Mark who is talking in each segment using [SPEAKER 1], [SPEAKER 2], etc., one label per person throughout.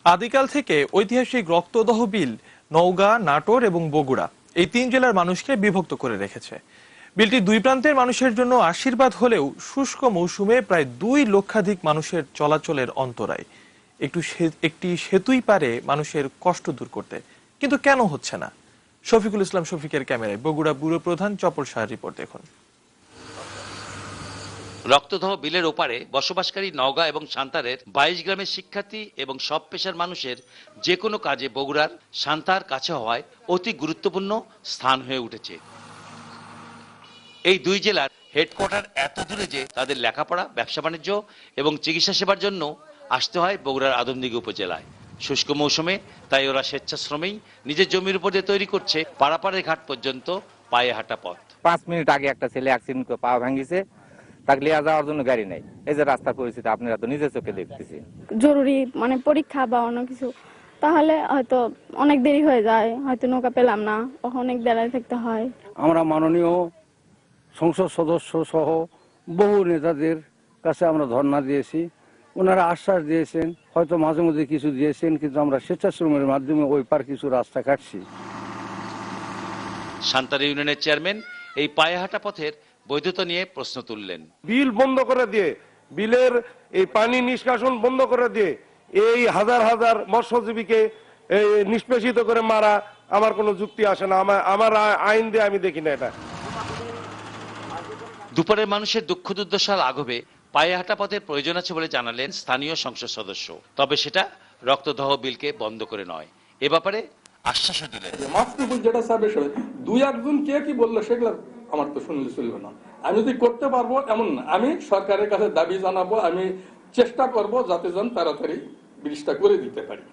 [SPEAKER 1] আদিকাল থেকে ঐতিহাসিক রক্তদহ বিল নওগাঁ, নাটোর এবং বগুড়া এই 3 জেলার মানুষকে বিভক্ত করে রেখেছে। বিলটি দুই প্রান্তের মানুষের জন্য আশীর্বাদ হলেও শুষ্ক মৌসুমে প্রায় 2 লক্ষাধিক মানুষের চলাচলের অন্তরায়। একটি সেতুই পারে মানুষের কষ্ট দূর করতে, কিন্তু কেন হচ্ছে না? শফিকুল ইসলাম শফিকের ক্যামেরায় বগুড়া ব্যুরো প্রধান চপল শাহর রিপোর্ট দেখুন।
[SPEAKER 2] রক্তদহ বিলের ওপারে বসবাসকারী নওগাঁ এবং সান্তারের 22 গ্রামের শিক্ষার্থী এবং সব পেশার মানুষের যে কোনো কাজে বগুড়ার সান্তার কাছে হওয়ায় অতি গুরুত্বপূর্ণ স্থান হয়ে উঠেছে। এই দুই জেলার হেডকোয়ার্টার এত দূরে যে তাদের লেখাপড়া, ব্যবসা বাণিজ্য এবং চিকিৎসা সেবার জন্য আসতে হয় বগুড়ার আদমদীঘি উপজেলায়। শুষ্ক মৌসুমে তাই ওরা স্বেচ্ছাশ্রমেই নিজের জমির উপর দিয়ে তৈরি করছে পারাপাড়ের ঘাট পর্যন্ত পায়ে হাঁটা পথ।
[SPEAKER 3] 5 মিনিট আগে একটা ছেলে অ্যাক্সিডেন্ট করে পা ভাঙিছে, তাকে লিয়ে যাওয়ার জন্য গাড়ি নাই। এই যে রাস্তার পরিস্থিতি আপনারা তো নিজের চোখে দেখতেছি।
[SPEAKER 4] জরুরি পরীক্ষা বা অন্য কিছু, তাহলে হয়তো অনেক দেরি হয়ে যায়, হয়তো নৌকা পেলাম না, অনেক দাঁড়ায় থাকতে হয়।
[SPEAKER 5] আমরা মাননীয় সংসদ সদস্য সহ বহু নেতাদের কাছে আমরা ধর্ণা দিয়েছি, ওনারা আশ্বাস দিয়েছেন, হয়তো মাঝে মধ্যে কিছু দিয়েছেন, কিন্তু আমরা স্বেচ্ছাশ্রমের মাধ্যমে ওই পার কিছু রাস্তা কাটছি।
[SPEAKER 2] সান্তার ইউনিয়নের চেয়ারম্যান এই পায়ে হাঁটা পথের বৈধতা নিয়ে প্রশ্ন তুললেন।
[SPEAKER 6] বিল বন্ধ করে দিয়ে, বিলের এই পানি নিষ্কাশন বন্ধ করে দিয়ে এই হাজার হাজার মৎস্যজীবীকে নিষ্পেষিত করে মারা আমার কোনো যুক্তি আসে না। আমার আইন দিয়ে আমি দেখি না এটা।
[SPEAKER 2] দুপুরের মানুষের দুঃখ দুর্দশা লাঘবে পায়ে হাঁটা পথের প্রয়োজন আছে বলে জানালেন স্থানীয় সংসদ সদস্য। তবে সেটা রক্তদহ বিলকে বন্ধ করে নয়, এ ব্যাপারে আশ্বাসও দিলেন।
[SPEAKER 7] মাতৃভূমি যেটা চাবে দুই একজন কে কি বললো সেগুলো আমার তো শুনলে চলবে না। আমি যদি করতে পারবো এমন না, আমি সরকারের কাছে দাবি জানাবো, আমি চেষ্টা করব যাতে যেন তাড়াতাড়ি ব্রিজটা করে দিতে পারি।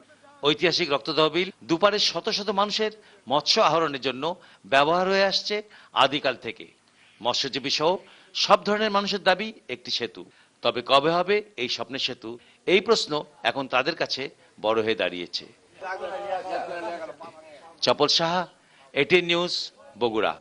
[SPEAKER 2] ঐতিহাসিক রক্তদহ বিল দুপারের শত শত মানুষের মৎস্য আহরণের জন্য ব্যবহার হয়ে আসছে আদিকাল থেকে। মৎস্যজীবী সহ সব ধরনের মানুষের দাবি একটি সেতু। তবে কবে হবে এই স্বপ্নের সেতু, এই প্রশ্ন এখন তাদের কাছে বড় হয়ে দাঁড়িয়েছে। চপল সাহা, এটিএন নিউজ, বগুড়া।